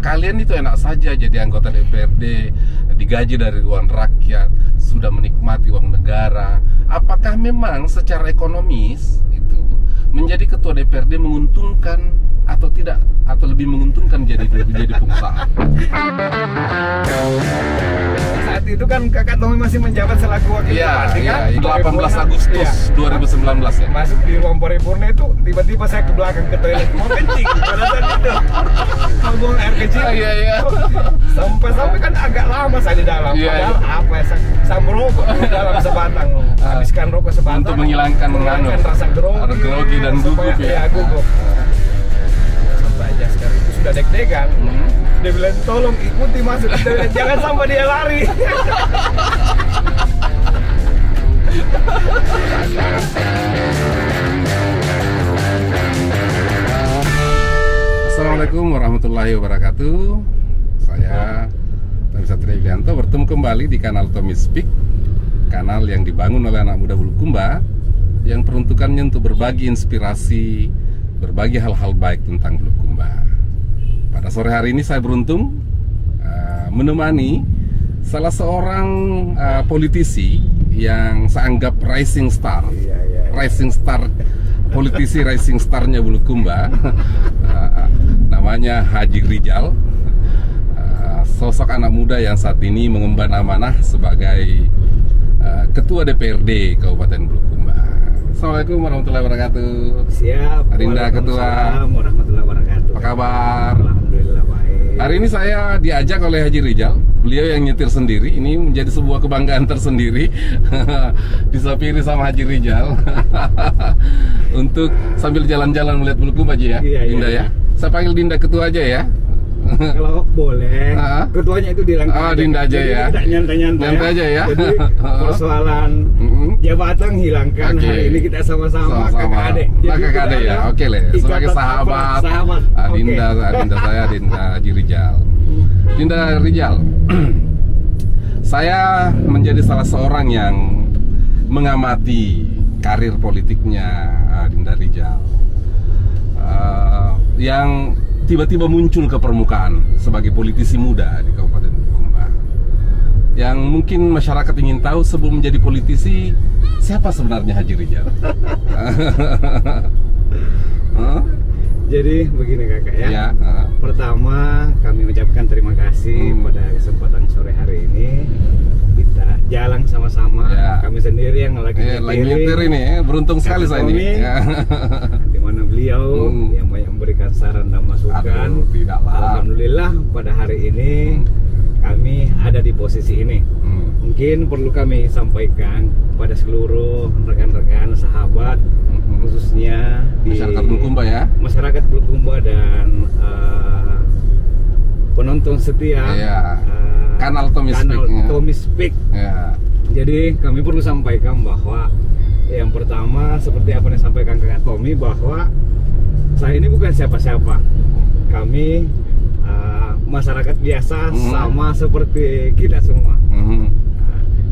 kalian itu enak saja jadi anggota DPRD, digaji dari uang rakyat, sudah menikmati uang negara. Apakah memang secara ekonomis itu menjadi ketua DPRD menguntungkan atau tidak, atau lebih menguntungkan jadi pengusaha? Saat itu kan Kakak Tommy masih menjabat selaku wakil bupati kan? Iya, 18 Agustus 2019 ya. Masuk di ruang paripurna itu tiba-tiba saya ke belakang ke toilet mau kencing pada saat itu. Mau buang air kecil. Iya. Sampai kan agak lama saya di dalam. Iya, Padahal apa ya? Saya merokok di dalam sebatang. Habiskan rokok sebatang. Untuk menghilangkan rasa grogi dan gugup ya. Iya, gugup. Sampai aja sekarang itu sudah deg-degan. Dia bilang tolong ikuti masuk ke toilet, jangan sampai dia lari. Assalamualaikum warahmatullahi wabarakatuh. Saya Tommy Satria Yulianto bertemu kembali di kanal Tommy Speak, kanal yang dibangun oleh anak muda Bulukumba yang peruntukannya untuk berbagi inspirasi, berbagi hal-hal baik tentang Bulukumba. Pada sore hari ini saya beruntung menemani salah seorang politisi yang saya anggap rising star, rising star, politisi rising starnya Bulukumba, namanya Haji Rijal, sosok anak muda yang saat ini mengemban amanah sebagai Ketua DPRD Kabupaten Bulukumba. Assalamualaikum warahmatullahi wabarakatuh. Siap. Adinda Ketua. Assalamualaikum warahmatullahi wabarakatuh. Apa kabar? Alhamdulillah baik. Hari ini saya diajak oleh Haji Rijal. Beliau yang nyetir sendiri. Ini menjadi sebuah kebanggaan tersendiri. Disopiri sama Haji Rijal. Untuk sambil jalan-jalan melihat Bulukumba aja ya. Iya, Dinda iya. ya. Saya panggil Dinda Ketua aja ya. Kalau boleh, ketuanya itu dilangkah. Oh, Dinda aja ya. Tidak nyantai-nyantai. Nyantai aja ya. Jadi persoalan jabatan hilangkan. Oke. Hari ini kita sama-sama kakak adik. Nah, kakak adik ya. Oke lah. Sebagai sahabat. Dinda saya Dinda Haji Rijal. Dinda Rijal. Saya menjadi salah seorang yang mengamati karir politiknya Dinda Rijal. Yang tiba-tiba muncul ke permukaan sebagai politisi muda di Kabupaten Bulukumba. Yang mungkin masyarakat ingin tahu sebelum menjadi politisi, siapa sebenarnya Haji Rijal? Jadi begini kakak ya. Ya. Pertama kami ucapkan terima kasih pada kesempatan sore hari ini. Kita jalan sama-sama. Ya. Kami sendiri yang lagi nyetir ini, beruntung sekali saya ini. Di mana beliau yang banyak memberikan saran dan masukan. Aduh, tidaklah. Alhamdulillah pada hari ini kami ada di posisi ini. Mungkin perlu kami sampaikan pada seluruh rekan-rekan sahabat, khususnya di masyarakat Bulukumba ya. Masyarakat Bulukumba dan penonton setia kanal Tommy Speak. Ya. Jadi kami perlu sampaikan bahwa yang pertama seperti apa yang disampaikan Kakak Tommy, bahwa saya ini bukan siapa-siapa. Kami masyarakat biasa sama seperti kita semua.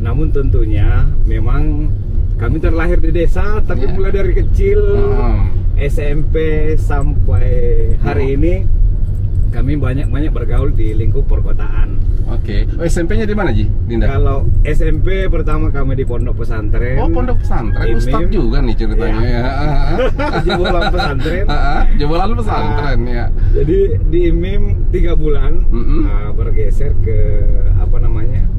Namun tentunya memang kami terlahir di desa, tapi mulai dari kecil SMP sampai hari ini kami banyak bergaul di lingkup perkotaan. Oke. SMP-nya di mana, Ji? Dinda? Kalau SMP pertama kami di pondok pesantren. Oh, pondok pesantren. Ustaz juga nih ceritanya ya. Jebolan pesantren. Jebolan pesantren ya. Jadi di IMIM 3 bulan bergeser ke apa namanya?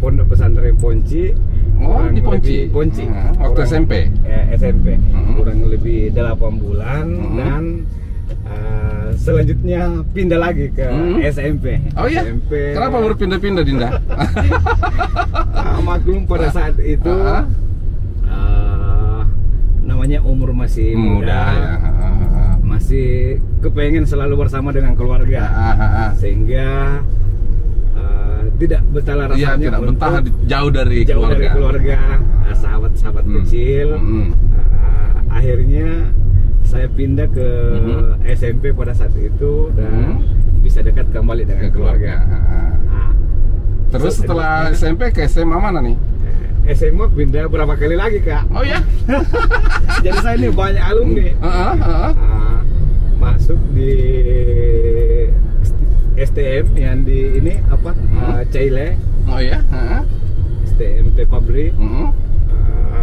Pondok pesantren Ponci. Oh, di Ponci. Ponci. Waktu SMP. SMP. Kurang lebih 8 bulan dan selanjutnya pindah lagi ke SMP. Oh iya? SMP. Kenapa berpindah-pindah, Dinda? Maklum pada saat itu namanya umur masih muda ya. Masih kepengen selalu bersama dengan keluarga, sehingga tidak betah rasanya. Iya, tidak betah jauh dari keluarga, sahabat-sahabat kecil. Akhirnya saya pindah ke SMP pada saat itu dan bisa dekat kembali dengan keluarga. Terus setelah SMP ke SMA mana nih? SMA pindah berapa kali lagi, Kak? Oh ya? Jadi saya ini banyak alumni. Masuk di STM yang di ini apa Caile, Oh ya. Heeh. STMP pabrik.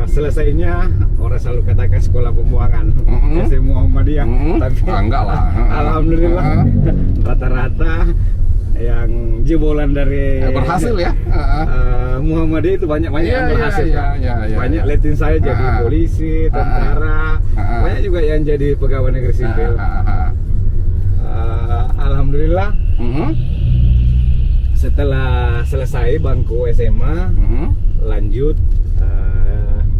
Selesainya orang selalu katakan sekolah pembuangan, SMA Muhammadiyah, tapi enggak lah. alhamdulillah rata-rata yang jebolan dari Berhasil ya. Muhammadiyah itu banyak yang berhasil. Banyak ya. liatin saya jadi polisi, tentara, banyak juga yang jadi pegawai negeri sipil. Alhamdulillah. Setelah selesai bangku SMA, lanjut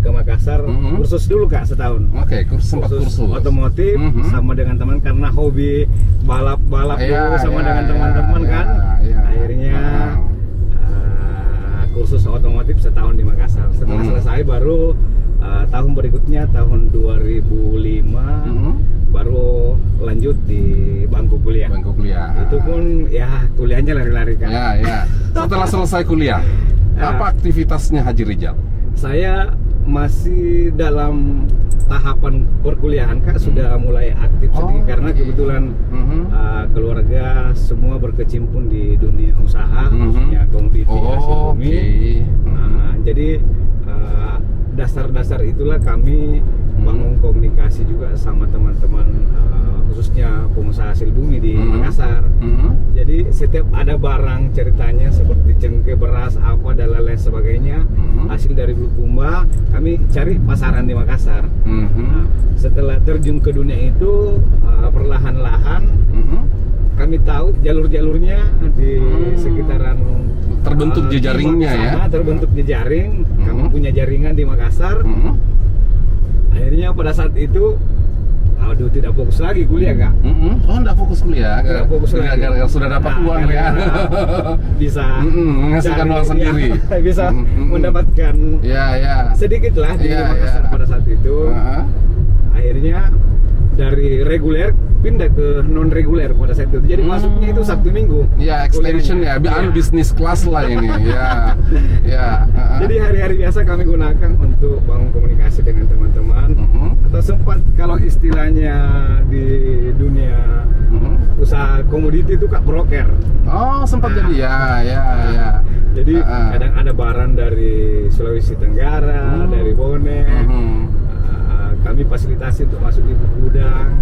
ke Makassar, kursus dulu Kak setahun. Oke, sempat kursus otomotif sama dengan teman karena hobi balap-balap dulu sama dengan teman-teman kan. Akhirnya kursus otomotif setahun di Makassar. Setelah selesai baru tahun berikutnya tahun 2005 baru lanjut di bangku kuliah. Itu pun ya kuliahnya lari-lari kan. Setelah selesai kuliah, apa aktivitasnya Haji Rijal? Saya masih dalam tahapan perkuliahan Kak, sudah mulai aktif sedikit karena kebetulan keluarga semua berkecimpung di dunia usaha, khususnya komoditi hasil bumi. Jadi dasar-dasar itulah kami bangun komunikasi juga sama teman-teman khususnya pengusaha hasil bumi di Makassar. Jadi setiap ada barang ceritanya seperti cengkeh, beras, apa dan lain sebagainya hasil dari Bulukumba, kami cari pasaran di Makassar. Nah, setelah terjun ke dunia itu perlahan-lahan kami tahu jalur-jalurnya di sekitaran terbentuk jejaringnya ya. Terbentuk jejaring, kami punya jaringan di Makassar. Akhirnya pada saat itu aduh tidak fokus lagi kuliah Kak. Oh enggak fokus kuliah, tidak fokus lagi. Gara-gara sudah dapat uang ya. Bisa menghasilkan uang sendiri. Bisa mendapatkan sedikit lah di Makassar pada saat itu. Akhirnya dari reguler pindah ke non reguler pada saat itu. Jadi masuknya itu Sabtu Minggu. Extension ya, bisnis kelas lah ini. Jadi hari-hari biasa kami gunakan untuk bangun komunikasi dengan teman-teman. Atau sempat kalau istilahnya di dunia usaha komoditi itu Kak broker. Oh, sempat jadi ya. Jadi kadang ada barang dari Sulawesi Tenggara, dari Bone. Kami fasilitasi untuk masuk di gudang,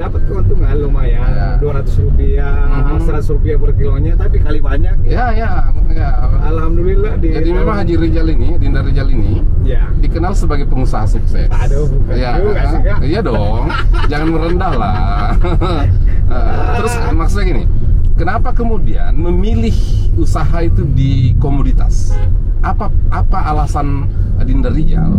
dapat keuntungan lumayan, 200 rupiah, 100 rupiah per kilonya, tapi kali banyak. Alhamdulillah. Jadi memang Haji Rijal ini, Dinda Rijal ini, dikenal sebagai pengusaha sukses. Aduh, bukan juga sih Kak. Iya dong, jangan merendah lah. Terus maksudnya gini, kenapa kemudian memilih usaha itu di komoditas? Apa alasan Dinda Rijal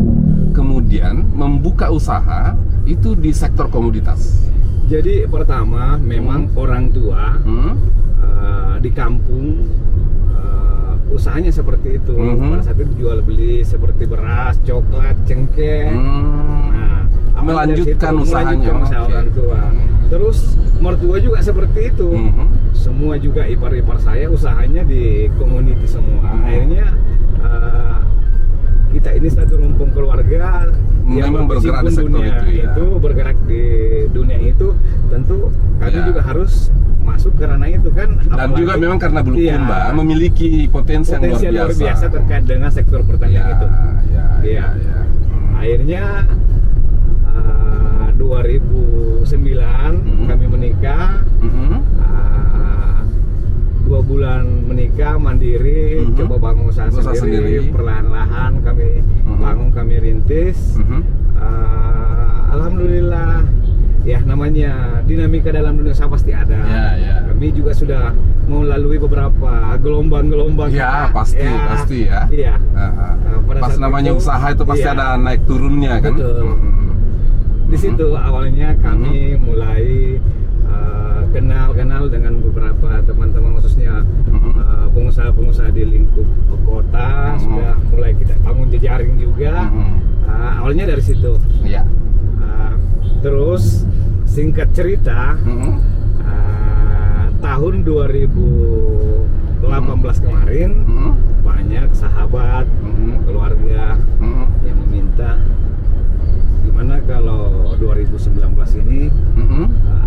kemudian membuka usaha itu di sektor komoditas? Jadi pertama memang orang tua di kampung usahanya seperti itu. Pada saat itu jual beli seperti beras, coklat, cengkeh. Melanjutkan usahanya. Orang tua. Terus mertua juga seperti itu. Semua juga ipar-ipar saya usahanya di community semua. Akhirnya kita ini satu rumpun keluarga yang memang bergerak di sektor itu bergerak di dunia itu, tentu kami juga harus masuk ke ranah itu kan. Dan juga memang karena Bulukumba memiliki potensi yang luar biasa terkait dengan sektor pertanian itu. Akhirnya 2009 kami menikah. 2 bulan menikah mandiri, coba bangun usaha sendiri. Perlahan-lahan kami bangun, kami rintis. Alhamdulillah, ya namanya dinamika dalam dunia usaha pasti ada. Kami juga sudah melalui beberapa gelombang-gelombang. Pasti ya. Pas namanya itu, usaha itu pasti ada naik turunnya kan. Betul. Di situ awalnya kami mulai kenal dengan beberapa teman-teman khususnya pengusaha-pengusaha di lingkup kota. Sudah mulai kita bangun jejaring juga. Awalnya dari situ. Terus singkat cerita, tahun 2018 kemarin banyak sahabat, keluarga yang meminta gimana kalau 2019 ini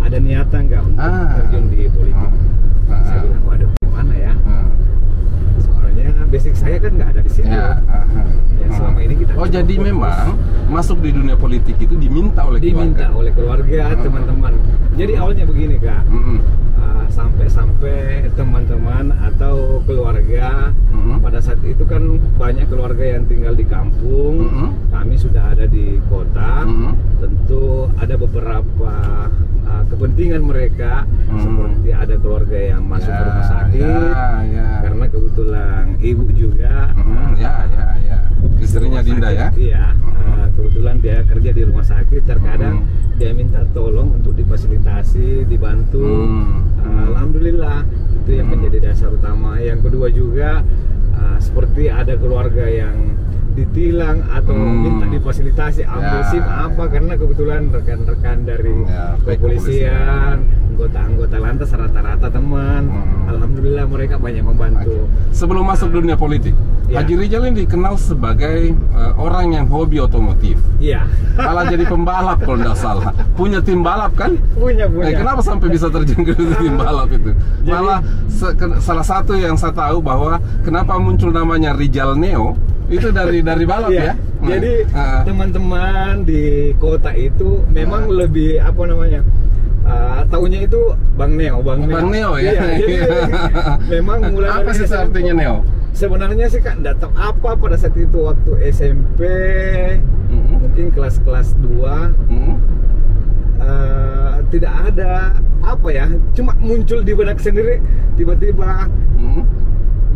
ada niatan nggak untuk terjun di politik? Saya bilang Ya. Ya, selama ini kita Oh, jadi memang masuk di dunia politik itu diminta oleh keluarga, teman-teman. Jadi awalnya begini, Kak. Sampai teman-teman atau keluarga pada saat itu kan banyak keluarga yang tinggal di kampung, kami sudah ada di kota. Tentu ada beberapa kepentingan mereka, seperti ada keluarga yang masuk ke rumah sakit karena kebetulan ibu juga istrinya Dinda ya. Iya, kebetulan dia kerja di rumah sakit, terkadang dia minta tolong untuk difasilitasi, dibantu. Alhamdulillah, itu yang menjadi dasar utama. Yang kedua juga seperti ada keluarga yang ditilang atau minta difasilitasi ambil SIM apa, karena kebetulan rekan-rekan dari kepolisian, anggota-anggota lantas rata-rata teman. Alhamdulillah mereka banyak membantu. Sebelum masuk dunia politik, Haji Rijal ini dikenal sebagai orang yang hobi otomotif. Iya. Malah jadi pembalap kalau tidak salah. Punya tim balap kan? Punya. Kenapa sampai bisa terjun ke tim balap itu? Malah salah satu yang saya tahu bahwa kenapa muncul namanya Rijal Neo itu dari balap ya. Jadi teman-teman di kota itu memang lebih apa namanya? Tahunya itu Bang Neo ya. Iya, jadi memang mulai apa sih artinya Neo? Sebenarnya sih Kak enggak tahu apa pada saat itu waktu SMP, mungkin kelas 2. Tidak ada apa ya, cuma muncul di benak sendiri, tiba-tiba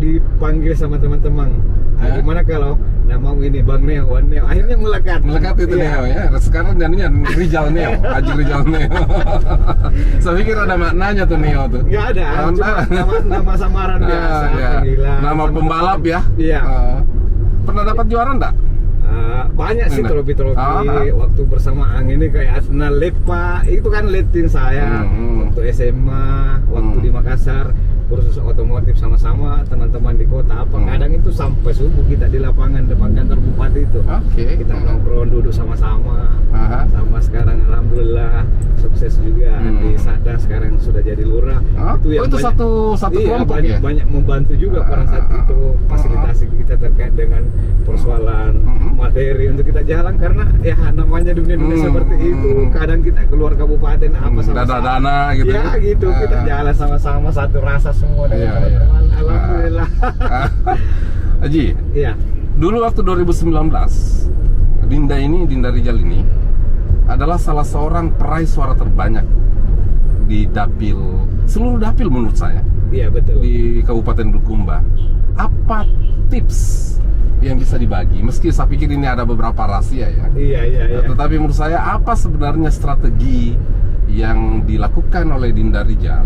dipanggil sama teman-teman. Gimana kalau nama ini Bang Neo, akhirnya melekat itu Neo ya. Sekarang jadinya Rijal Neo, Haji Rijal Neo. Saya pikir ada maknanya tuh Neo tuh. Nggak ada, cuma nama samaran biasa, panggilan. Nama pembalap ya. Iya. Pernah dapat juara enggak? Banyak sih trofi-trofi waktu bersamaan ini, kayak Arsenal Lepa itu kan letin saya waktu SMA, waktu di Makassar kursus otomotif sama-sama teman-teman di kota. Kadang itu sampai subuh kita di lapangan depan kantor bupati itu. Kita nongkrong duduk sama-sama. Sama sekarang alhamdulillah sukses juga di Sada, sekarang sudah jadi lurah. Itu satu kelompok ya. Banyak membantu juga pada saat itu, fasilitasi kita terkait dengan persoalan materi untuk kita jalan, karena ya namanya dunia seperti itu. Kadang kita keluar kabupaten apa sama-sama. Dana gitu. Ya gitu, kita jalan sama-sama, satu rasa semua dengan teman-teman. Alhamdulillah. Haji. Iya. Dulu waktu 2019, Dinda Rijal ini adalah salah seorang peraih suara terbanyak di dapil, seluruh dapil menurut saya. Iya, betul. Di Kabupaten Bulukumba. Apa tips yang bisa dibagi? Meski saya pikir ini ada beberapa rahasia ya. Iya. Tetapi menurut saya apa sebenarnya strategi yang dilakukan oleh Dinda Rijal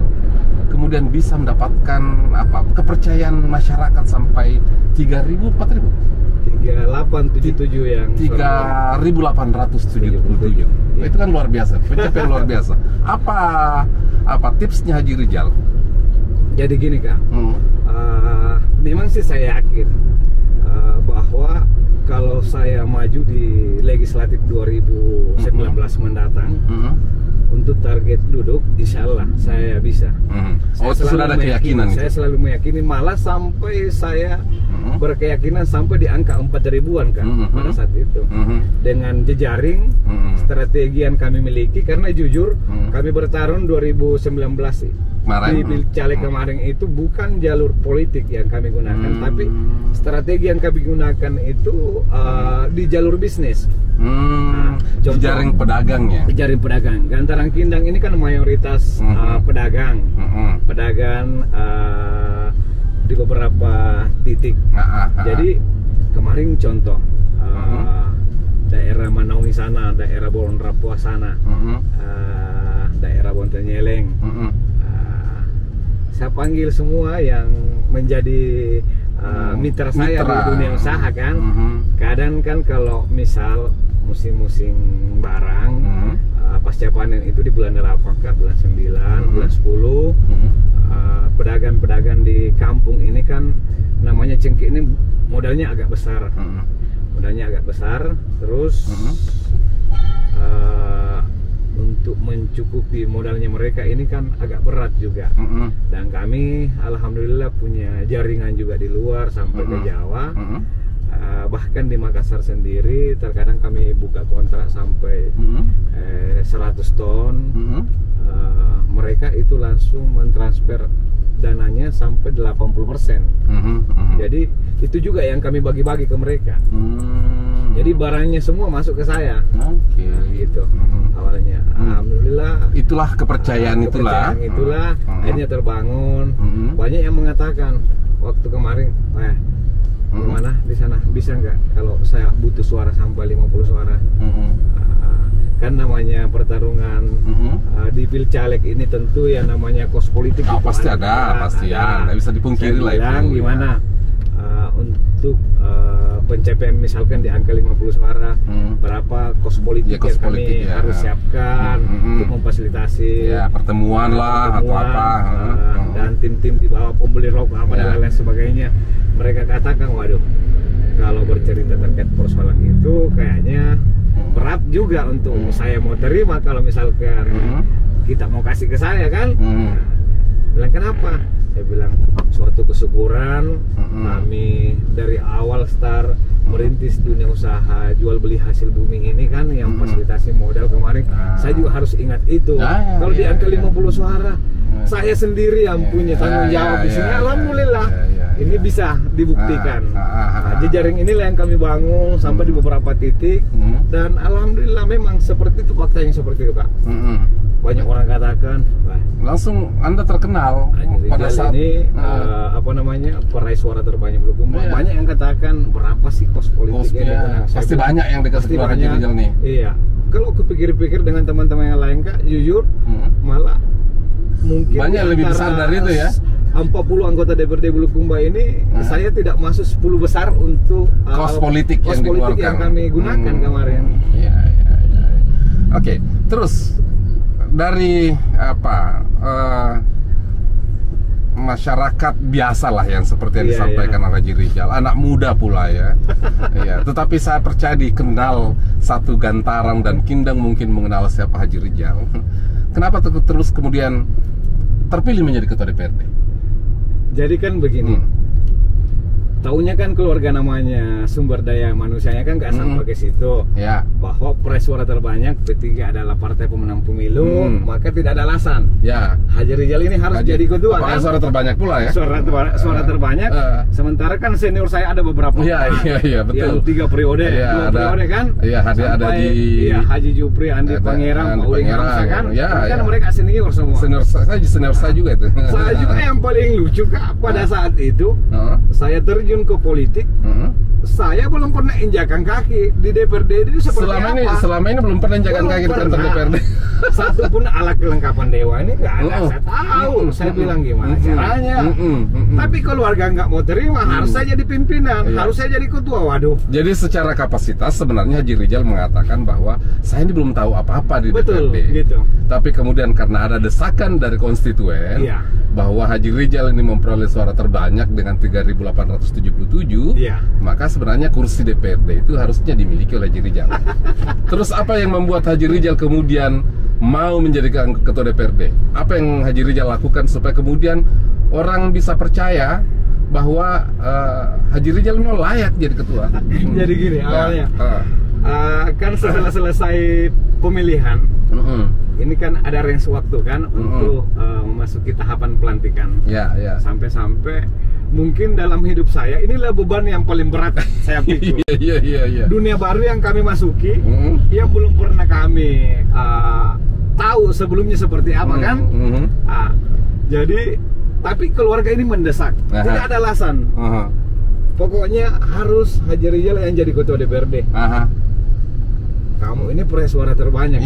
kemudian bisa mendapatkan kepercayaan masyarakat sampai 3.000, 4.000? 3877 yang 3.877. Itu kan luar biasa, pencapaian luar biasa. Apa tipsnya Haji Rijal? Jadi gini Kak, memang sih saya yakin bahwa kalau saya maju di legislatif 2019 mendatang, untuk target duduk, insya Allah saya bisa. Sudah ada keyakinan. Saya selalu meyakini, malah sampai saya berkeyakinan sampai di angka 4.000-an kan pada saat itu. Dengan jejaring, strategi yang kami miliki, karena jujur kami bertarung 2019 sih. Di caleg kemarin itu bukan jalur politik yang kami gunakan, tapi strategi yang kami gunakan itu di jalur bisnis. Jaring pedagangnya. Jaring pedagang. Gantaran Kindang ini kan mayoritas pedagang, di beberapa titik. Jadi kemarin contoh daerah Manauni sana, daerah Bolon Rapua sana, daerah Bontenyeleng. Saya panggil semua yang menjadi mitra saya di dunia usaha kan. Kadang kan kalau misal musim-musim barang, pasca panen itu di bulan 8, bulan 9, bulan 10, pedagang-pedagang di kampung ini kan namanya cengkeh ini modalnya agak besar. Terus untuk mencukupi modalnya mereka ini kan agak berat juga. Dan kami alhamdulillah punya jaringan juga di luar sampai ke Jawa. Bahkan di Makassar sendiri terkadang kami buka kontrak sampai 100 ton. Mereka itu langsung mentransfer dananya sampai 80%. Jadi itu juga yang kami bagi-bagi ke mereka. Jadi barangnya semua masuk ke saya. Nah, gitu awalnya. Alhamdulillah. Itulah kepercayaan itulah. Akhirnya terbangun. Banyak yang mengatakan waktu kemarin, gimana di sana bisa nggak kalau saya butuh suara sampai 50 suara? Kan namanya pertarungan di Pilcaleg ini tentu ya namanya kos politik. Pasti ada, nggak bisa dipungkiri lah itu. Gimana untuk pencapaian misalkan di angka 50 suara, berapa kos politik yang kami harus siapkan untuk memfasilitasi pertemuan lah atau apa, dan tim-tim di bawah pembeli rokok apa dan lain sebagainya. Mereka katakan, waduh, kalau bercerita terkait persoalan itu kayaknya berat juga untuk saya mau terima kalau misalkan kita mau kasih ke saya kan. Bilang kenapa? Saya bilang suatu kesyukuran kami dari awal start merintis dunia usaha jual beli hasil bumi ini kan yang fasilitasi modal kemarin. Saya juga harus ingat itu. Kalau di angka 50 suara saya sendiri yang punya tanggung jawab di sini. Alhamdulillah ini bisa dibuktikan. Jejaring inilah yang kami bangun sampai di beberapa titik dan alhamdulillah memang seperti itu, faktanya seperti itu, Kak. Banyak orang katakan, wah, langsung Anda terkenal pada saat ini apa namanya peraih suara terbanyak Bulukumba. Banyak yang katakan berapa sih kos politiknya? Pasti banyak yang dikasih keluar Haji Rizal nih. Iya. Kalau kepikir-pikir dengan teman-teman yang lain, Kak, jujur malah mungkin banyak lebih besar dari itu ya. 40 anggota DPRD Bulukumba ini saya tidak masuk 10 besar untuk kos politik yang kami gunakan kemarin. Oke, terus dari apa masyarakat biasa lah yang seperti yang disampaikan Haji Rizal, anak muda pula ya. Tetapi saya percaya dikenal satu gantaran dan Kindang mungkin mengenal siapa Haji Rizal. Kenapa terus kemudian terpilih menjadi ketua DPRD? Jadi kan begini, taunya kan keluarga namanya sumber daya manusianya kan nggak sampai ke situ. Bahwa peraih suara terbanyak P3 adalah partai pemenang pemilu, maka tidak ada alasan. Haji Rizal ini harus jadi ketua kan? Suara terbanyak pula ya? Suara terbanyak. Sementara kan senior saya ada beberapa. Betul. Yang 3 periode, 2 periode kan? Ada di Haji Jupri, Andi Pangerang, Pak Udin Hamzah kan? Kan mereka senior semua. Senior saya juga itu. Saya juga yang paling lucu, Kak, pada saat itu saya terjun ke politik. Saya belum pernah injakan kaki di DPRD itu seperti selama ini belum pernah injakan kaki di kantor DPRD. Satu pun alat kelengkapan dewa ini nggak ada. Saya tahu. Saya bilang gimana caranya. Tapi keluarga nggak mau terima. Harus saya jadi pimpinan. Harus saya jadi ketua. Waduh. Jadi secara kapasitas sebenarnya Haji Rizal mengatakan bahwa saya ini belum tahu apa-apa di DPRD. Gitu. Tapi kemudian karena ada desakan dari konstituen bahwa Haji Rizal ini memperoleh suara terbanyak dengan 3.877, maka sebenarnya kursi DPRD itu harusnya dimiliki oleh Haji Rizal. Terus apa yang membuat Haji Rizal kemudian mau menjadi ketua DPRD? Apa yang Haji Rizal lakukan supaya kemudian orang bisa percaya bahwa Haji Rizal ini layak jadi ketua? Jadi gini awalnya, kan setelah selesai pemilihan, ini kan ada range waktu kan untuk memasuki tahapan pelantikan. Sampai-sampai mungkin dalam hidup saya inilah beban yang paling berat saya pikir. Dunia baru yang kami masuki, yang belum pernah kami tahu sebelumnya seperti apa kan. Jadi tapi keluarga ini mendesak, tidak ada alasan. Pokoknya harus Haji Rizal yang jadi ketua DPRD. Kamu ini peraih suara terbanyak.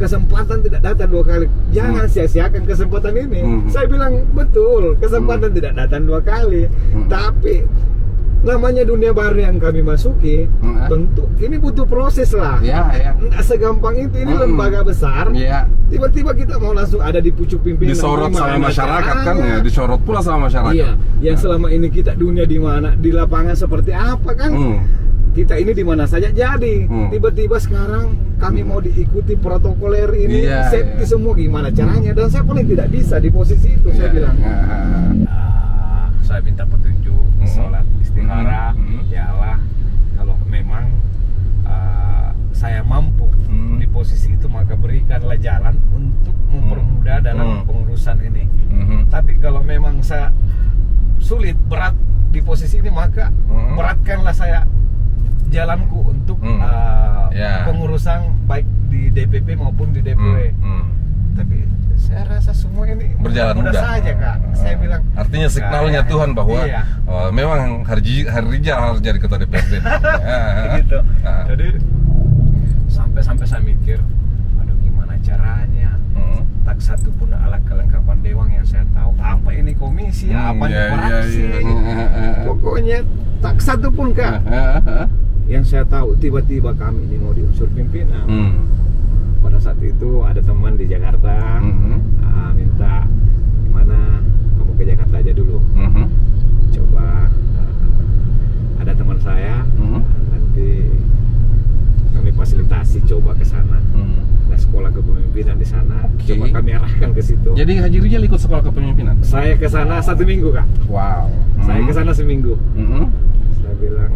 Kesempatan tidak datang 2 kali. Jangan sia-siakan kesempatan ini. Saya bilang betul, kesempatan tidak datang 2 kali. Tapi namanya dunia baru yang kami masuki, tentu ini butuh proses lah. Nggak segampang itu. Ini lembaga besar. Tiba-tiba kita mau langsung ada di pucuk pimpinan. Disorot sama masyarakat kan ya, disorot pula sama masyarakat. Yang selama ini kita dunia di mana, di lapangan seperti apa kan? Kita ini di mana saja jadi. Tiba-tiba sekarang kami mau diikuti protokoler ini, safety semua gimana caranya, dan saya paling tidak bisa di posisi itu. Saya bilang, saya minta petunjuk, sholat istihara, ya Allah, kalau memang saya mampu di posisi itu, maka berikanlah jalan untuk mempermudah dalam pengurusan ini. Tapi kalau memang saya sulit, berat di posisi ini, maka beratkanlah saya jalanku untuk pengurusan baik di DPP maupun di DPW. Tapi saya rasa semua ini berjalan mudah saja, Kak. Saya bilang, artinya signalnya Tuhan bahwa memang Haji Rijal harus jadi ketua DPRD. Gitu. Jadi sampai saya mikir, aduh gimana caranya? Tak satu pun alat kelengkapan dewan yang saya tahu. Apa ini komisi, apa ini fraksi. Pokoknya tak satu pun, Kak. Yang saya tahu, tiba-tiba kami ini mau diunsur pimpinan. Pada saat itu ada teman di Jakarta minta, gimana kamu ke Jakarta aja dulu, coba ada teman saya, nanti kami fasilitasi coba ke sana. Ada sekolah kepemimpinan di sana, coba kami arahkan ke situ. Jadi Haji Rijal ikut sekolah kepemimpinan? Saya ke sana 1 minggu, Kak. Wow. Saya ke sana seminggu. Saya bilang,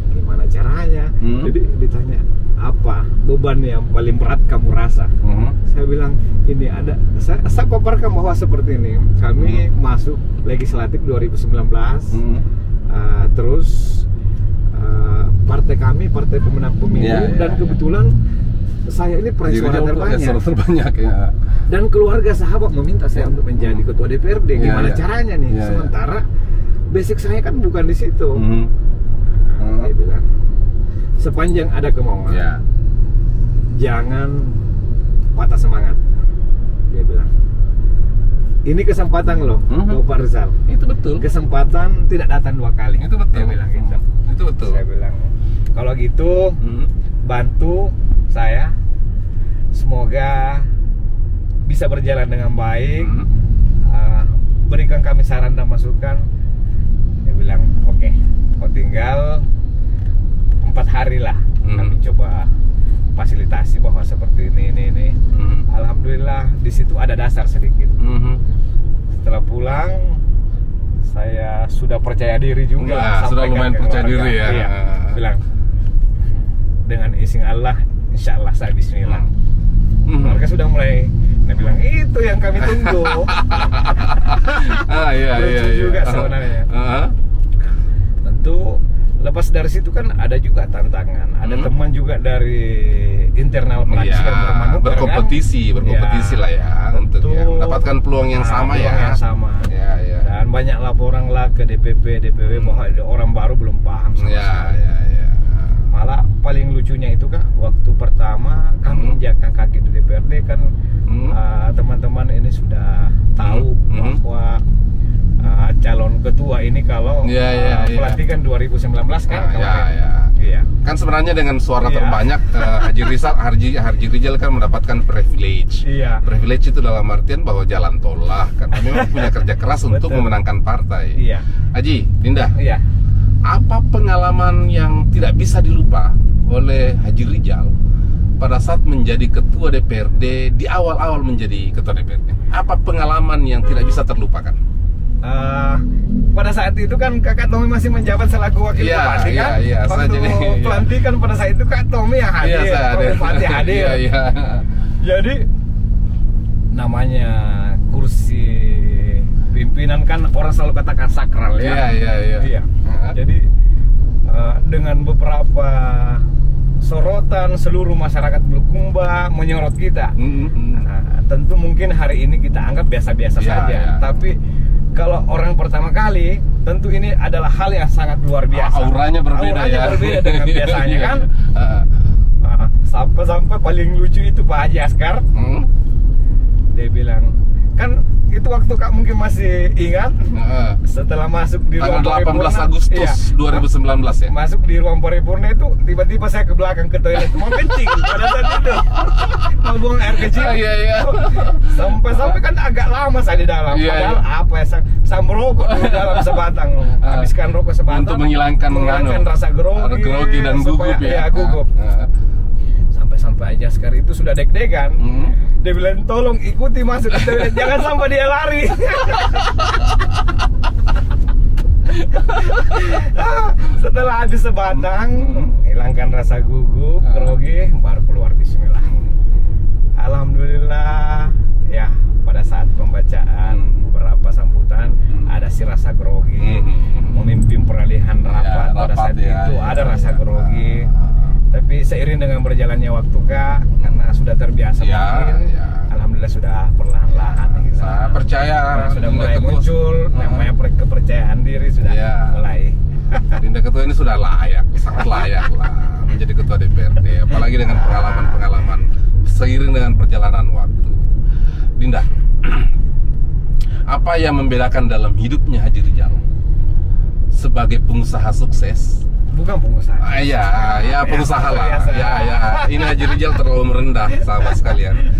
gimana caranya? Jadi ditanya, apa beban yang paling berat kamu rasa? Saya bilang, ini ada, saya paparkan bahwa seperti ini, kami masuk legislatif 2019, terus partai kami, partai pemenang pemilu, dan kebetulan saya ini peraih suara terbanyak, dan keluarga sahabat meminta saya untuk menjadi ketua DPRD. Gimana caranya nih? Sementara basic saya kan bukan di situ. Dia bilang, sepanjang ada kemauan, jangan patah semangat. Dia bilang, ini kesempatan loh, Bapak Rizal. Itu betul. Kesempatan tidak datang 2 kali. Itu betul. Dia bilang gitu. Itu betul. Saya bilang, kalau gitu bantu saya, semoga bisa berjalan dengan baik. Berikan kami saran dan masukan. Dia bilang, oke, kau tinggal 4 hari lah, kami coba fasilitasi bahwa seperti ini. Alhamdulillah di situ ada dasar sedikit. Setelah pulang, saya sudah percaya diri juga. Sudah lumayan percaya diri ya. Bilang, dengan izin Allah, insya Allah saya bismillah. Mereka sudah mulai, dia bilang, itu yang kami tunggu. Lucu juga sebenarnya. Tentu lepas dari situ kan ada juga tantangan, ada teman juga dari internal praksi yang berkompetisi lah ya, untuk mendapatkan peluang yang sama ya. Dan banyak laporan lah ke DPP, DPW bahwa ada orang baru belum paham sama sekali. Malah paling lucunya itu, Kak, waktu pertama kami menjaga kaki di DPRD kan, teman-teman ini sudah tahu bahwa calon ketua ini kalau pelantikan 2019 kan. Kan sebenarnya dengan suara terbanyak Haji Rijal kan mendapatkan privilege. Privilege itu dalam artian bahwa jalan tol lah, karena memang punya kerja keras untuk memenangkan partai. Haji, Dinda, apa pengalaman yang tidak bisa dilupa oleh Haji Rijal pada saat menjadi ketua DPRD, di awal-awal menjadi ketua DPRD? Apa pengalaman yang tidak bisa terlupakan? Pada saat itu kan Kakak Tommy masih menjabat selaku wakil bupati kan? Waktu pelantikan pada saat itu Kak Tommy yang hadir, bupati hadir. Jadi namanya kursi pimpinan kan orang selalu katakan sakral ya. Jadi dengan beberapa sorotan seluruh masyarakat Bulukumba menyorot kita. Tentu mungkin hari ini kita anggap biasa-biasa saja, tapi kalau orang pertama kali, tentu ini adalah hal yang sangat luar biasa. Auranya berbeda berbeda dengan biasanya kan. Sampai-sampai paling lucu itu Pak Haji Askar. Dia bilang, kan itu waktu Kak mungkin masih ingat, setelah masuk di ruang paripurna, 18 Agustus 2019 ya. Masuk di ruang paripurna itu tiba-tiba saya ke belakang ke toilet mau kencing pada saat itu. Mau buang air kecil. Sampai-sampai kan agak lama saya di dalam. Padahal apa ya, saya merokok di dalam sebatang. Habiskan rokok sebatang untuk menghilangkan rasa grogi dan gugup gugup. sampai Ajaskar itu sudah deg-degan. Dia bilang tolong ikuti masuk ke toilet, jangan sampai dia lari. Setelah habis sebatang, hilangkan rasa gugup, grogi, baru keluar bismillah. Alhamdulillah ya, pada saat pembacaan beberapa sambutan ada si rasa grogi. Memimpin peralihan rapat pada saat itu ada rasa grogi. Tapi seiring dengan berjalannya waktu Kak, karena sudah terbiasa mungkin, alhamdulillah sudah perlahan-lahan Saya percaya sudah mulai muncul namanya kepercayaan diri sudah mulai. Dinda Ketua ini sudah layak, sangat layak lah menjadi Ketua DPRD, apalagi dengan pengalaman-pengalaman seiring dengan perjalanan waktu. Dinda, apa yang membedakan dalam hidupnya Haji Rijal sebagai pengusaha sukses? Bukan pengusaha. Ya pengusaha lah. Ya. Ini Haji Rijal terlalu merendah, sahabat sekalian.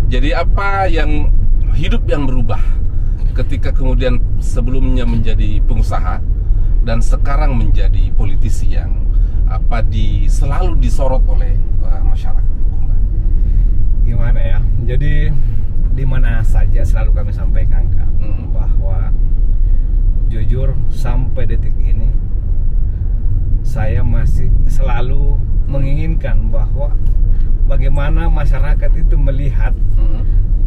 Jadi apa yang hidup yang berubah ketika kemudian sebelumnya menjadi pengusaha dan sekarang menjadi politisi yang selalu disorot oleh masyarakat? Gimana ya? Jadi di mana saja selalu kami sampaikan Kak, bahwa jujur sampai detik ini saya masih selalu menginginkan bahwa bagaimana masyarakat itu melihat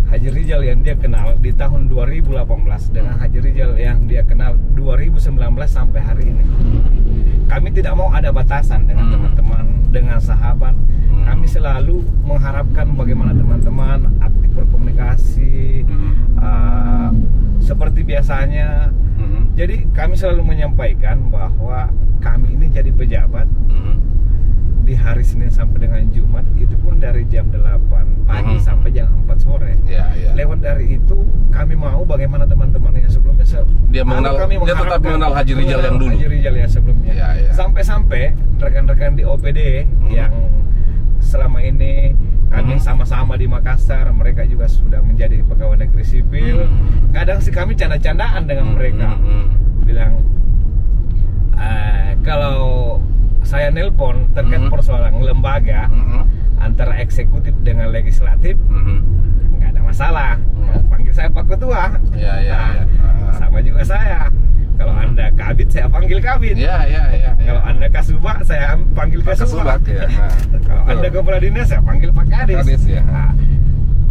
Haji Rijal yang dia kenal di tahun 2018 dengan Haji Rijal yang dia kenal 2019 sampai hari ini. Kami tidak mau ada batasan dengan teman-teman, dengan sahabat. Kami selalu mengharapkan bagaimana teman-teman aktif berkomunikasi seperti biasanya. Jadi kami selalu menyampaikan bahwa kami ini jadi pejabat di hari Senin sampai dengan Jumat itu pun dari jam 8 pagi sampai jam 4 sore. Lewat dari itu kami mau bagaimana teman-teman yang sebelumnya dia tetap mengenal Haji Rijal yang dulu. Haji Rijal yang sebelumnya. Sampai-sampai rekan-rekan di OPD yang selama ini kami sama-sama di Makassar, mereka juga sudah menjadi pegawai negeri sipil. Kadang sih kami canda-candaan dengan mereka, bilang kalau saya nelpon terkait persoalan lembaga antara eksekutif dengan legislatif, nggak ada masalah. Panggil saya Pak Ketua. Sama juga saya. Kalau Anda Kabit, saya panggil Kabit. Kalau Anda Kasubag, saya panggil Kasubag. Kalau Anda Kepala Dinas, saya panggil Pak Kadis.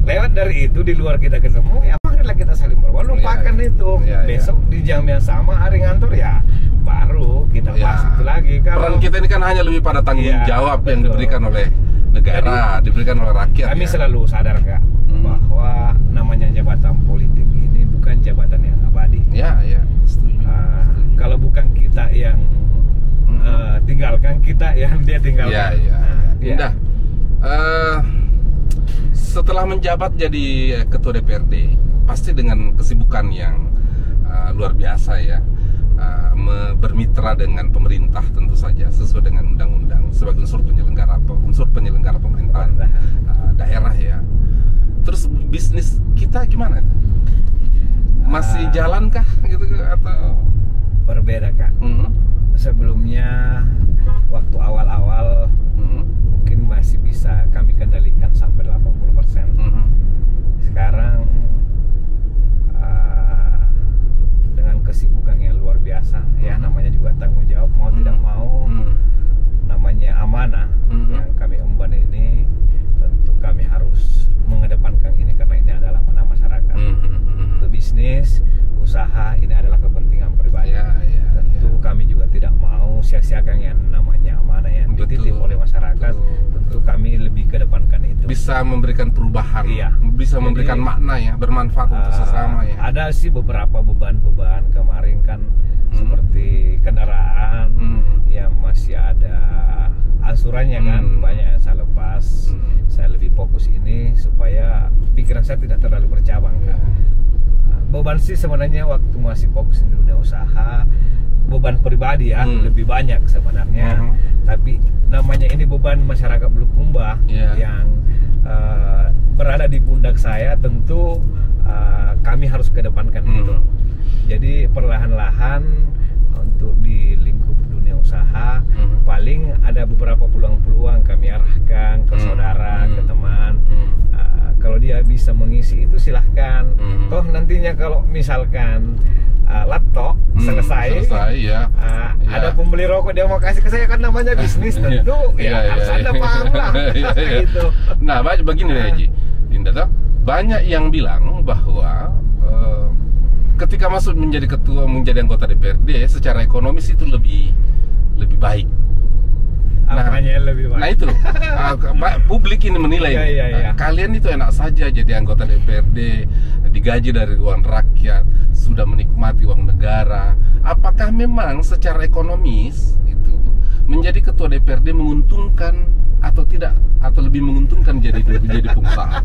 Lewat dari itu, di luar kita ketemu, ya marilah kita saling berbual. Lupakan itu. Besok di jam yang sama, hari ngantor ya baru kita bahas itu lagi. Peran kita ini kan hanya lebih pada tanggung jawab yang diberikan oleh negara, diberikan oleh rakyat. Kami selalu sadar Kak, bahwa namanya jabatan politik ini bukan jabatan yang abadi. Setuju. Kalau bukan kita yang tinggalkan, kita yang dia tinggalkan. Dinda, setelah menjabat jadi Ketua DPRD, pasti dengan kesibukan yang luar biasa ya, bermitra dengan pemerintah tentu saja sesuai dengan undang-undang sebagai unsur penyelenggara pemerintahan daerah ya. Terus bisnis kita gimana? Masih jalankah gitu atau berbeda Kak? Sebelumnya waktu awal-awal mungkin masih bisa kami kendalikan sampai 80%. Sekarang dengan kesibukan yang luar biasa ya, namanya juga tanggung jawab, mau tidak mau, namanya amanah yang kami emban ini, tentu kami harus mengedepankan ini karena ini adalah amanah masyarakat. Untuk bisnis, usaha, ini adalah kepentingan pribadi. Tentu kami juga tidak mau sia-siakan yang namanya amanah yang dititip oleh masyarakat. Tentu kami lebih kedepankan itu. Bisa memberikan perubahan, bisa memberikan makna ya, bermanfaat untuk sesama ya. Ada sih beberapa beban-beban kemarin kan, seperti kendaraan yang masih ada angsurannya kan, banyak yang saya lepas. Saya lebih fokus ini supaya pikiran saya tidak terlalu bercabang kan. Beban sih sebenarnya waktu masih fokus di dunia usaha, beban pribadi ya lebih banyak sebenarnya. Tapi namanya ini beban masyarakat Bulukumba yang berada di pundak saya, tentu kami harus kedepankan itu. Jadi perlahan-lahan untuk di lingkup dunia usaha, paling ada beberapa peluang-peluang kami arahkan ke saudara, ke teman. Kalau dia bisa mengisi itu silahkan. Toh nantinya kalau misalkan laptop selesai ya. Ada pembeli rokok dia mau kasih ke saya, kan namanya bisnis tentu harus ada paham lah. Gitu. Nah, begini Haji Dinda, banyak yang bilang bahwa ketika masuk menjadi anggota DPRD secara ekonomis itu lebih baik. Lebih baik. Nah itu loh, publik ini menilai kalian itu enak saja jadi anggota DPRD, digaji dari uang rakyat, sudah menikmati uang negara. Apakah memang secara ekonomis itu menjadi ketua DPRD menguntungkan atau tidak, atau lebih menguntungkan jadi pengusaha?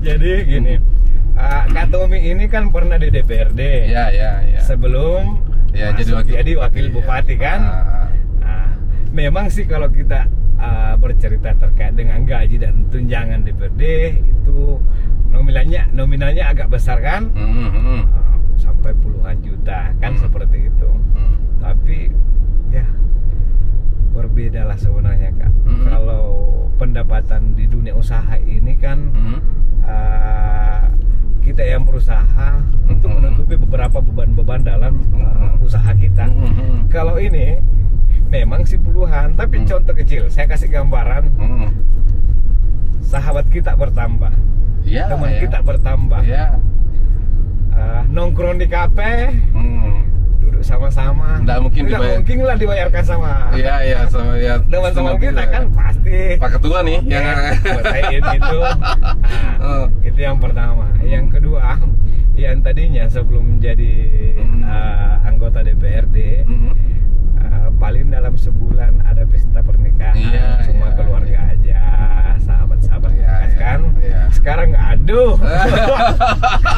Jadi gini, Kak Tommy ini kan pernah di DPRD. Ya. Sebelum jadi wakil bupati kan. Memang sih kalau kita bercerita terkait dengan gaji dan tunjangan DPRD itu nominalnya agak besar kan, sampai puluhan juta kan, seperti itu. Tapi ya berbeda lah sebenarnya Kak. Kalau pendapatan di dunia usaha ini kan kita yang berusaha untuk menutupi beberapa beban-beban dalam usaha kita. Kalau ini memang sih puluhan, tapi contoh kecil, saya kasih gambaran. Sahabat kita bertambah, teman kita bertambah, nongkrong di kafe, duduk sama-sama. Nggak mungkin lah dibayarkan sama teman-teman kita kan, pasti Pak Ketua nih yang itu. Itu yang pertama. Yang kedua, yang tadinya sebelum menjadi anggota DPRD, paling dalam sebulan ada pesta pernikahan, cuma keluarga aja, sahabat-sahabat kan. Sekarang aduh,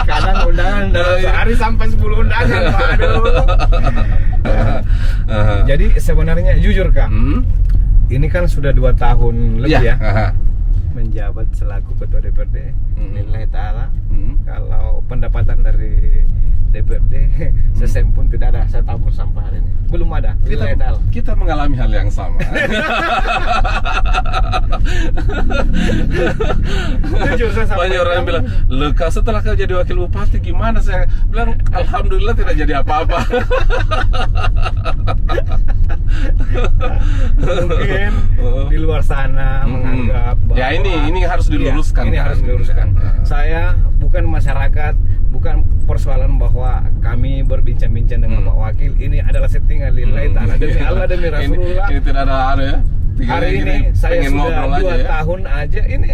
kadang undangan dalam sehari sampai 10 undangan, aduh. Jadi sebenarnya jujur Kak, ini kan sudah 2 tahun lebih ya menjabat selaku ketua DPRD. Lillahi ta'ala, kalau pendapatan dari DPRD sesen pun tidak ada, saya tabur sampai hari ini belum ada. Kita mengalami hal yang sama. Jujur, saya banyak orang yang bilang, "Leka, setelah kau jadi wakil bupati gimana?" Saya bilang, "Alhamdulillah tidak jadi apa-apa." Mungkin di luar sana menganggap bahwa ini harus diluruskan. Ini harus diluruskan. Saya bukan masyarakat, bukan persoalan bahwa kami berbincang-bincang dengan Pak Wakil. Ini adalah settingan lillahi ta'ala, demi Allah, demi Rasulullah. Ini tidak ada ya. Hari ini saya sudah 2 tahun aja ini.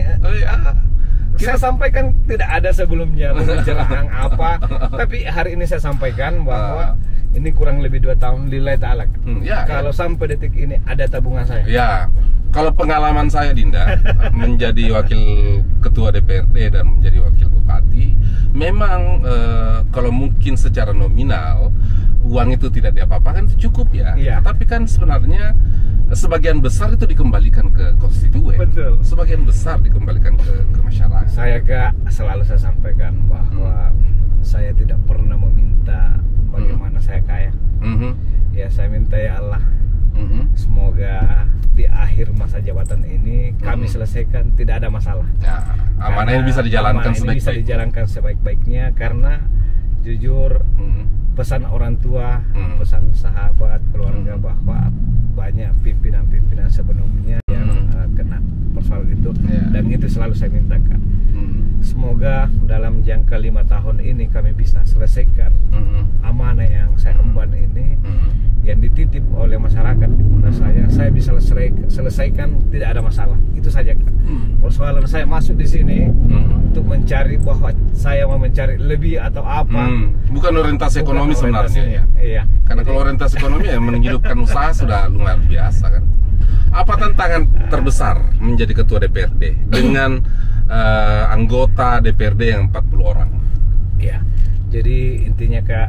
Saya sampaikan tidak ada sebelumnya pencerahan apa, tapi hari ini saya sampaikan bahwa ini kurang lebih 2 tahun lillahi ta'ala. Kalau sampai detik ini ada tabungan saya. Ya, kalau pengalaman saya Dinda menjadi wakil ketua DPRD dan menjadi wakil bupati, memang kalau mungkin secara nominal uang itu tidak diapa-apakan, itu cukup ya. Tapi kan sebenarnya sebagian besar itu dikembalikan ke konstituen. Betul. Sebagian besar dikembalikan ke masyarakat. Saya selalu saya sampaikan bahwa saya tidak pernah meminta bagaimana saya kaya. Ya saya minta ya Allah, semoga di akhir masa jabatan ini kami selesaikan tidak ada masalah. Amanah ini bisa dijalankan sebaik-baiknya, karena jujur pesan orang tua, pesan sahabat, keluarga bahwa banyak pimpinan-pimpinan sebelumnya yang kena persoalan itu, dan itu selalu saya mintakan. Semoga dalam jangka 5 tahun ini kami bisa selesaikan amanah yang saya emban ini, yang dititip oleh masyarakat di pundak saya bisa selesaikan, tidak ada masalah. Itu saja Kak. Persoalan saya masuk di sini untuk mencari bahwa saya mau mencari lebih atau apa. Bukan orientasi ekonomi sebenarnya. Iya. Karena kalau orientasi ekonomi yang menghidupkan usaha sudah luar biasa kan. Apa tantangan terbesar menjadi ketua DPRD dengan anggota DPRD yang 40 orang? Ya, jadi intinya Kak,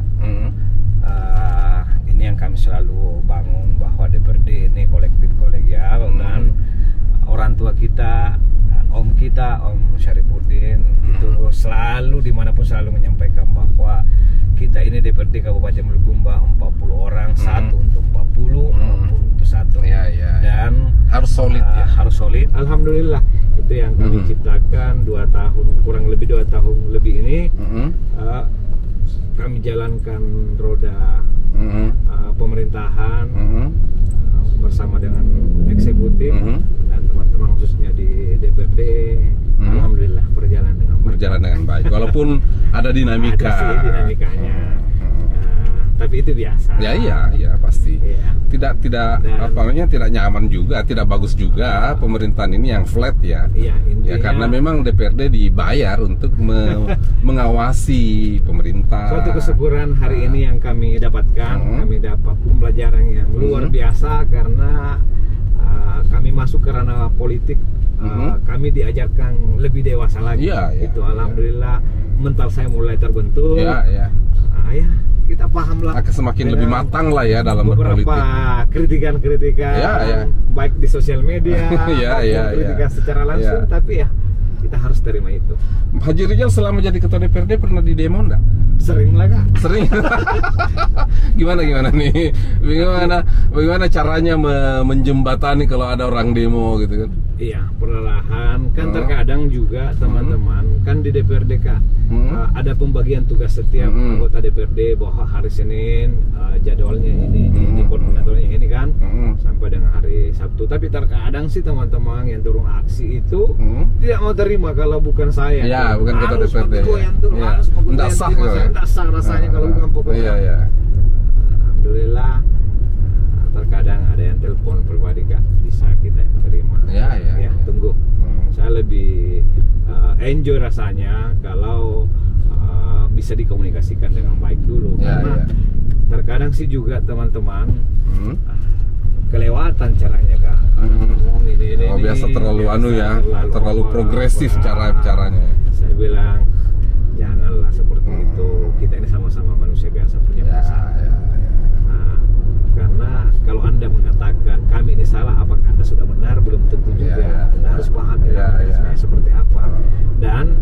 ini yang kami selalu bangun, bahwa DPRD ini kolektif kolegial, dan orang tua kita, Om Syarifuddin itu selalu dimanapun selalu menyampaikan bahwa kita ini DPRD Kabupaten Bulukumba 40 orang, 1 untuk 40, 40 untuk 1. harus solid ya. Harus solid. Alhamdulillah itu yang kami ciptakan 2 tahun, kurang lebih 2 tahun lebih ini. Kami jalankan roda pemerintahan bersama dengan eksekutif dan teman-teman khususnya di DPRD. Alhamdulillah berjalan dengan baik. Walaupun ada dinamika. Ada sih dinamikanya. Tapi itu biasa. Ya iya pasti. Iya. Tidak apa namanya, tidak nyaman juga, tidak bagus juga pemerintahan ini yang flat ya. Iya, intinya, ya karena memang DPRD dibayar untuk mengawasi pemerintah. Suatu kesyukuran hari ini yang kami dapatkan, kami dapat pembelajaran yang luar biasa karena kami masuk ke ranah politik. Kami diajarkan lebih dewasa lagi. Itu alhamdulillah mental saya mulai terbentuk. Ya kita paham lah. Akan semakin lebih matang lah ya dalam berpolitik. Beberapa kritikan-kritikan baik di sosial media, kritikan secara langsung, tapi ya kita harus terima itu. Haji Rijal selama jadi ketua DPRD pernah di demo enggak? Sering lah Kak. Sering. Gimana nih? Bagaimana caranya menjembatani kalau ada orang demo gitu kan? Iya, perlahan kan terkadang juga teman-teman kan di DPRD Kak ada pembagian tugas setiap anggota DPRD bahwa hari Senin jadwalnya ini di koordinatornya ini kan sampai dengan hari Sabtu. Tapi terkadang sih teman-teman yang turun aksi itu tidak mau terima kalau bukan saya. Ya, bukan ketua DPRD. Enggak sah rasanya kalau bukan pokoknya. Alhamdulillah terkadang ada yang telepon pribadi Kak, bisa kita terima. Ya, tunggu. Saya lebih enjoy rasanya kalau bisa dikomunikasikan dengan baik dulu. Karena terkadang sih juga teman-teman kelewatan caranya Kak. Biasa terlalu terlalu progresif caranya. Saya bilang janganlah seperti itu. Kita ini sama-sama manusia biasa punya perasaan. Karena kalau Anda mengatakan kami ini salah, apakah Anda sudah benar? Belum tentu juga. Anda harus paham mekanismenya seperti apa. Dan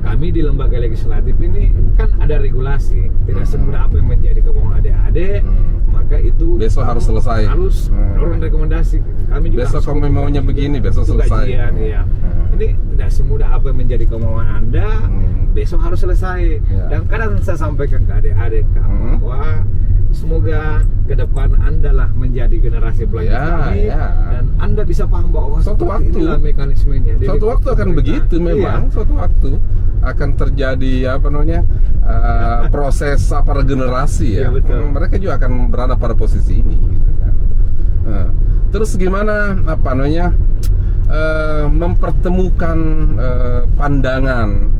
kami di lembaga legislatif ini kan ada regulasi. Tidak semudah apa yang menjadi kemauan adik-adik, maka itu besok harus selesai. Harus turun rekomendasi. Kami juga besok kamu maunya begini, besok selesai. Ini tidak semudah apa yang menjadi kemauan Anda, besok harus selesai. Dan kadang saya sampaikan ke adik-adik bahwa semoga ke depan Anda lah menjadi generasi pelajar kami dan Anda bisa paham bahwa suatu waktu inilah mekanismenya. Suatu waktu akan begitu memang. Suatu waktu akan terjadi proses regenerasi ya. Mereka juga akan berada pada posisi ini gitu kan. Terus gimana mempertemukan pandangan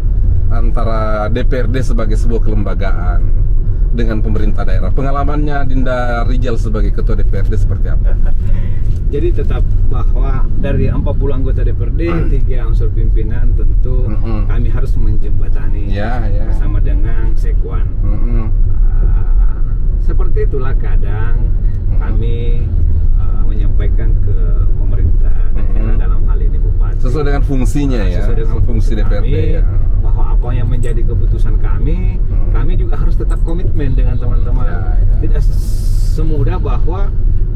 antara DPRD sebagai sebuah kelembagaan dengan pemerintah daerah. Pengalamannya Dinda Rijal sebagai ketua DPRD seperti apa? Jadi tetap bahwa dari 40 anggota DPRD, 3 unsur pimpinan tentu kami harus menjembatani bersama dengan Sekwan. Seperti itulah kadang kami menyampaikan ke pemerintah daerah dalam hal ini Bupati. Sesuai dengan fungsinya sesuai dengan fungsi DPRD bahwa apa yang menjadi keputusan kami, kami juga harus tetap komitmen dengan teman-teman. Tidak semudah bahwa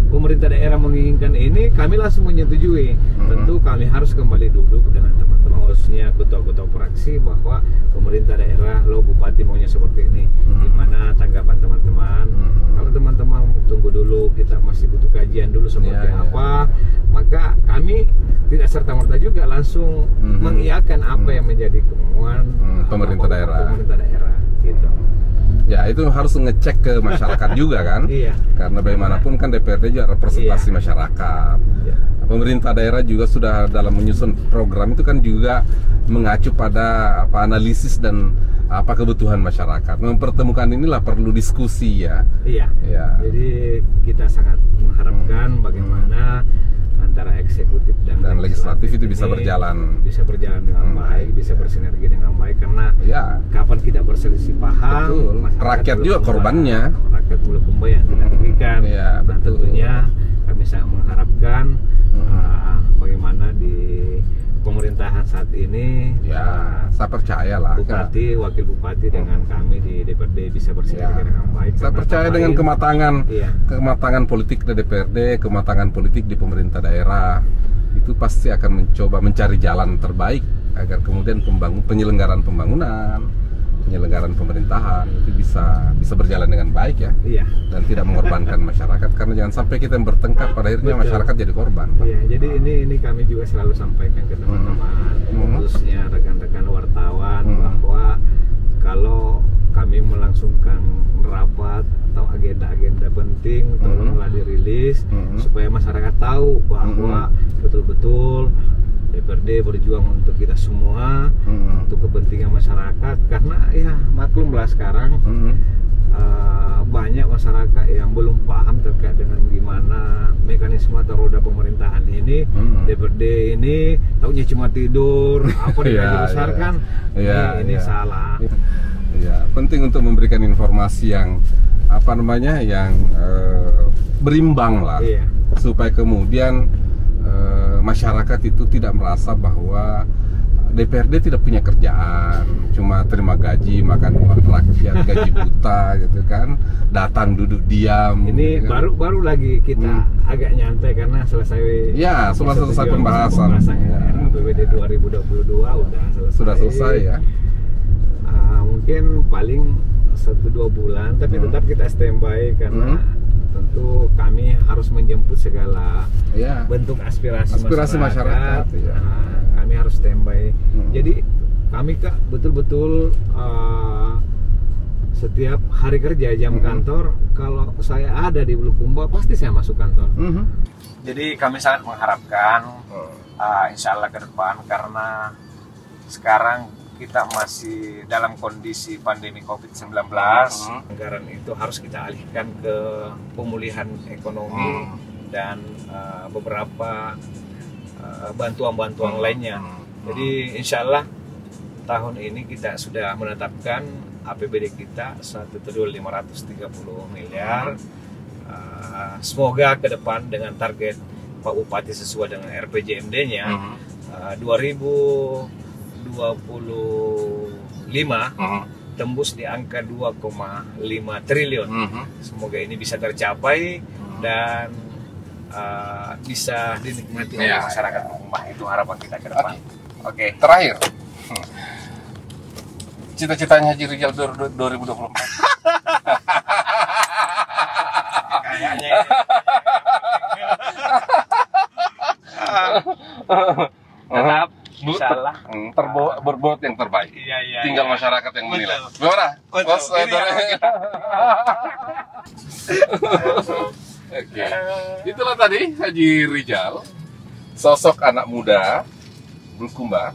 pemerintah daerah menginginkan ini, kami langsung menyetujui. Tentu kami harus kembali duduk dengan teman-teman, khususnya ketua-ketua fraksi, bahwa pemerintah daerah, Bupati maunya seperti ini. Gimana tanggapan teman-teman? Kalau teman-teman tunggu dulu, kita masih butuh kajian dulu seperti apa, maka kami tidak serta-merta juga langsung mengiyakan apa yang menjadi kemauan pemerintah daerah. Gitu. Ya, itu harus ngecek ke masyarakat juga kan. Karena bagaimanapun kan DPRD juga representasi masyarakat. Pemerintah daerah juga sudah dalam menyusun program itu kan juga mengacu pada analisis dan apa kebutuhan masyarakat. Mempertemukan inilah perlu diskusi ya. Jadi kita sangat mengharapkan bagaimana antara eksekutif dan legislatif itu bisa berjalan dengan baik, bisa bersinergi dengan baik, karena kapan kita berselisih paham, rakyat juga korbannya, rakyat Bulukumba yang tidak dirugikan. Nah, tentunya kami sangat mengharapkan bagaimana di pemerintahan saat ini Ya, saya percaya lah. Bupati, Wakil Bupati dengan kami di DPRD bisa bersinergi dengan baik. Saya percaya dengan Iya. kematangan politik di DPRD, kematangan politik di pemerintah daerah, itu pasti akan mencoba mencari jalan terbaik agar kemudian penyelenggaraan pembangunan, penyelenggaraan pemerintahan itu bisa berjalan dengan baik ya. Iya. Dan tidak mengorbankan masyarakat, karena jangan sampai kita yang bertengkar pada akhirnya Betul. masyarakat jadi korban. Iya, jadi ini kami juga selalu sampaikan ke teman-teman, khususnya rekan-rekan wartawan, bahwa kalau kami melangsungkan rapat atau agenda-agenda penting, tolonglah dirilis supaya masyarakat tahu bahwa betul-betul DPRD berjuang untuk kita semua, untuk kepentingan masyarakat. Karena ya maklumlah sekarang banyak masyarakat yang belum paham terkait dengan gimana mekanisme atau roda pemerintahan ini. DPRD ini taunya cuma tidur, apa dibesarkan. Ini salah. Ya, penting untuk memberikan informasi yang yang berimbang lah, supaya kemudian masyarakat itu tidak merasa bahwa DPRD tidak punya kerjaan, cuma terima gaji, makan uang rakyat, gaji buta gitu kan, datang duduk diam. Ini gitu kan. baru lagi kita agak nyantai karena selesai. Ya, selesai pembahasan. PBD 2022 Sudah selesai ya. Mungkin paling 1-2 bulan, tapi tetap kita standby karena tentu kami harus menjemput segala bentuk aspirasi masyarakat. Ya. Kami harus standby. Jadi kami Kak betul-betul setiap hari kerja jam kantor, kalau saya ada di Bulukumba pasti saya masuk kantor. Jadi kami sangat mengharapkan insya Allah ke depan, karena sekarang kita masih dalam kondisi pandemi COVID-19, anggaran itu harus kita alihkan ke pemulihan ekonomi dan beberapa bantuan-bantuan lainnya. Jadi insya Allah tahun ini kita sudah menetapkan APBD kita 1.530 miliar. Semoga ke depan dengan target Pak Bupati sesuai dengan RPJMD-nya 2025 tembus di angka 2,5 triliun. Semoga ini bisa tercapai dan bisa dinikmati oleh masyarakat Bulukumba. Itu harapan kita ke depan. Oke. Terakhir, cita-citanya Haji Rijal 2024. Kayaknya tetap insyaallah berbuat yang terbaik. Tinggal masyarakat yang menilai. Gimana? Bos, Oke. Itulah tadi Haji Rijal, sosok anak muda Bulukumba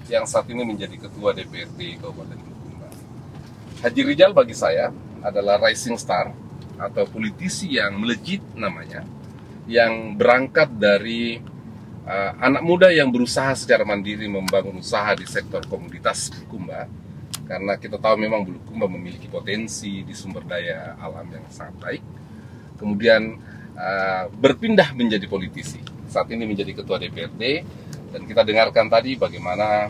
yang saat ini menjadi ketua DPRD Kabupaten Bulukumba. Haji Rijal bagi saya adalah rising star atau politisi yang melejit namanya, yang berangkat dari anak muda yang berusaha secara mandiri membangun usaha di sektor komoditas Bulukumba, karena kita tahu memang Bulukumba memiliki potensi di sumber daya alam yang sangat baik. Kemudian berpindah menjadi politisi, saat ini menjadi ketua DPRD, dan kita dengarkan tadi bagaimana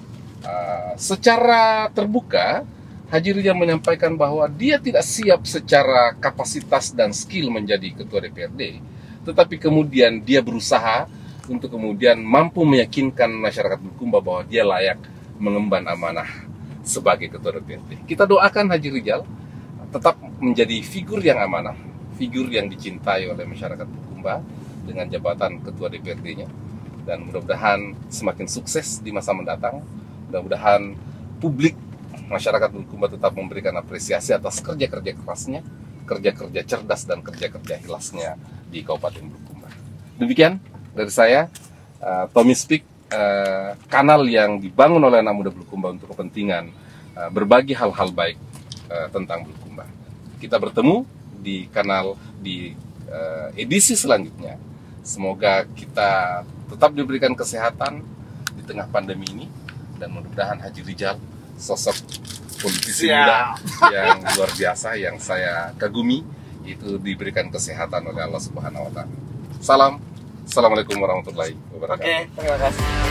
secara terbuka Haji Rijal menyampaikan bahwa dia tidak siap secara kapasitas dan skill menjadi ketua DPRD, tetapi kemudian dia berusaha untuk kemudian mampu meyakinkan masyarakat Bulukumba bahwa dia layak mengemban amanah sebagai ketua DPRD. Kita doakan Haji Rijal tetap menjadi figur yang amanah, figur yang dicintai oleh masyarakat Bulukumba dengan jabatan ketua DPRD-nya, dan mudah-mudahan semakin sukses di masa mendatang. Mudah-mudahan publik masyarakat Bulukumba tetap memberikan apresiasi atas kerja-kerja kerasnya, kerja-kerja cerdas dan kerja-kerja ikhlasnya di Kabupaten Bulukumba. Demikian dari saya, Tommy Speak, kanal yang dibangun oleh anak muda Bulukumba untuk kepentingan berbagi hal-hal baik tentang Bulukumba. Kita bertemu di kanal di edisi selanjutnya. Semoga kita tetap diberikan kesehatan di tengah pandemi ini, dan mudah-mudahan Haji Rijal, sosok politisi muda yang luar biasa yang saya kagumi, itu diberikan kesehatan oleh Allah Subhanahu wa Ta'ala. Assalamualaikum warahmatullahi wabarakatuh. Oke, terima kasih.